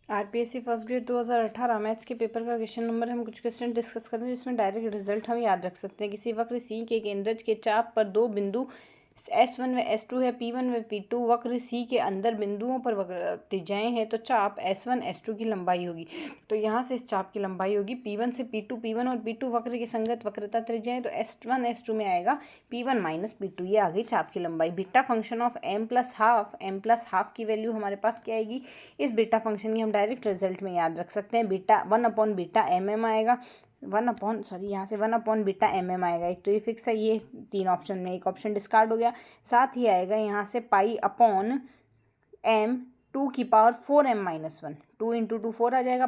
RPSC first grade 2018 maths के paper का question number हम कुछ क्वेश्चन डिस्कस करें जिसमें डायरेक्ट रिजल्ट हम याद रख सकते हैं। किसी वक्र सी के केंद्रज के चाप पर दो बिंदु S1 व S2 है, P1 व P2 वक्र सी के अंदर बिंदुओं पर त्रिज्याएं हैं, तो चाप S1 S2 की लंबाई होगी। तो यहाँ से इस चाप की लंबाई होगी P1 से P2, P1 और P2 वक्र के संगत वक्रता त्रिज्याएं, तो S1 S2 में आएगा P1 माइनस P2। ये आ गई चाप की लंबाई। बीटा फंक्शन ऑफ m+हाफ की वैल्यू हमारे पास क्या आएगी? इस बीटा फंक्शन की हम डायरेक्ट रिजल्ट में याद रख सकते हैं। बीटा 1/बीटा mm आएगा। यहाँ से 1/बीटा mm आएगा। एक तो ये फिक्स है, ये 3 ऑप्शन में एक ऑप्शन डिस्कार्ड हो गया। साथ ही आएगा यहाँ से π/m 2^4m-1, 2 × 2 4 आ जाएगा,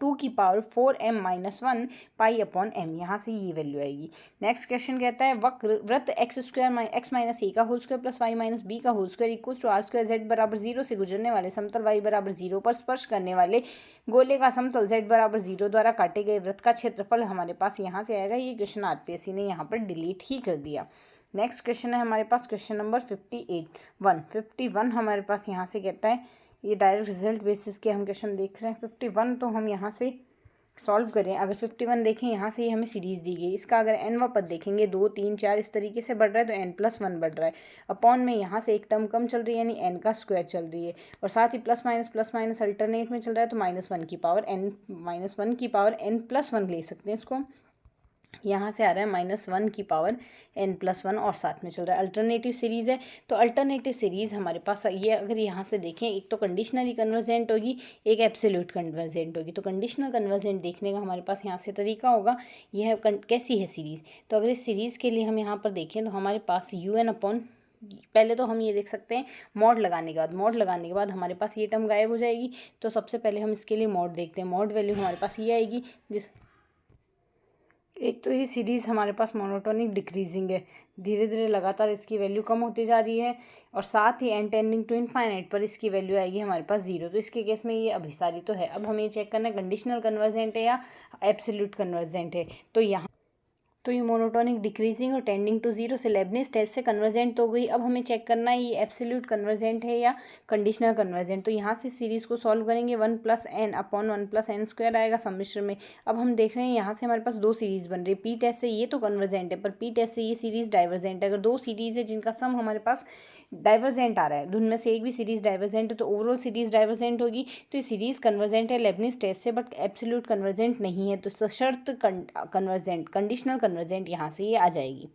2^4m-1 π/m, यहाँ से ये वैल्यू आएगी। नेक्स्ट क्वेश्चन कहता है वृत्त x² x - a का whole square plus y - b का whole square equal to r² z बराबर 0 से गुजरने वाले समतल y बराबर 0 पर स्पर्श करने वाले गोले का समतल z बराबर 0 द्वारा काटे गए वृत्त का क्षेत्रफल हमारे पास यहाँ से आएगा। ये क्वेश्चन आरपीएससी ने यहाँ पर डिलीट ही कर दिया। नेक्स्ट क्वेश्चन है हमारे पास क्वेश्चन नंबर 51 हमारे पास यहाँ से कहता है, ये डायरेक्ट रिजल्ट बेसिस के हम क्वेश्चन देख रहे हैं। 51 तो हम यहाँ से सॉल्व करें। अगर 51 देखें, यहाँ से हमें सीरीज़ दी गई, इसका अगर n पद देखेंगे 2 3 4 इस तरीके से बढ़ रहा है, तो n+1 बढ़ रहा है। अपॉन में यहाँ से एक टर्म कम चल रही है, यानी n का स्क्वायर चल रही है, और साथ ही प्लस माइनस अल्टरनेट में चल रहा है, तो -1 की पावर n+1 ले सकते हैं इसको। यहाँ से आ रहा है -1 की पावर n+1 और साथ में चल रहा है। अल्टरनेटिव सीरीज़ है, तो अल्टरनेटिव सीरीज़ हमारे पास ये अगर यहाँ से देखें, एक तो कंडीशनली कन्वर्जेंट होगी, एक एब्सोल्यूट कन्वर्जेंट होगी। तो कंडीशनल कन्वर्जेंट देखने का हमारे पास यहाँ से तरीका होगा। यह कैसी है सीरीज़? तो अगर इस सीरीज़ के लिए हम यहाँ पर देखें तो हमारे पास UN पहले तो हम ये देख सकते हैं मॉड लगाने के बाद हमारे पास ये टर्म गायब हो जाएगी। तो सबसे पहले हम इसके लिए मॉड देखते हैं। मॉड वैल्यू हमारे पास ये आएगी, एक तो ये सीरीज़ हमारे पास मोनोटोनिक डिक्रीजिंग है, धीरे धीरे लगातार इसकी वैल्यू कम होती जा रही है, और साथ ही n टेंडिंग टू इनफाइनाइट पर इसकी वैल्यू आएगी हमारे पास 0। तो इसके केस में ये अभिसारी तो है। अब हमें ये चेक करना है कंडीशनल कन्वर्जेंट है या एब्सोल्यूट कन्वर्जेंट है। तो ये मोनोटोनिक डिक्रीजिंग और टेंडिंग टू 0 से लेबनिज टेस्ट से कन्वर्जेंट तो गई। अब हमें चेक करना है ये एब्सोल्यूट कन्वर्जेंट है या कंडीशनल कन्वर्जेंट। तो यहाँ से सीरीज़ को सॉल्व करेंगे, 1+n/1+n² आएगा सम्मिश्र में। अब हम देख रहे हैं यहाँ से हमारे पास दो सीरीज़ बन रही है। पी टेस्ट से ये तो कन्वर्जेंट है, पर पी टेस्ट से ये सीरीज़ डाइवर्जेंट है। अगर दो सीरीज़ है जिनका सम हमारे पास डाइवर्जेंट आ रहा है, उनमें से एक भी सीरीज़ डाइवर्जेंट है, तो ओवरऑल सीरीज़ डाइवर्जेंट होगी। तो ये सीरीज़ कन्वर्जेंट है लेबनिज टेस्ट से, बट एब्सोल्यूट कन्वर्जेंट नहीं है। तो सशर्त कन्वर्जेंट, कंडीशनल कन्वर्जेंट यहाँ से ये आ जाएगी।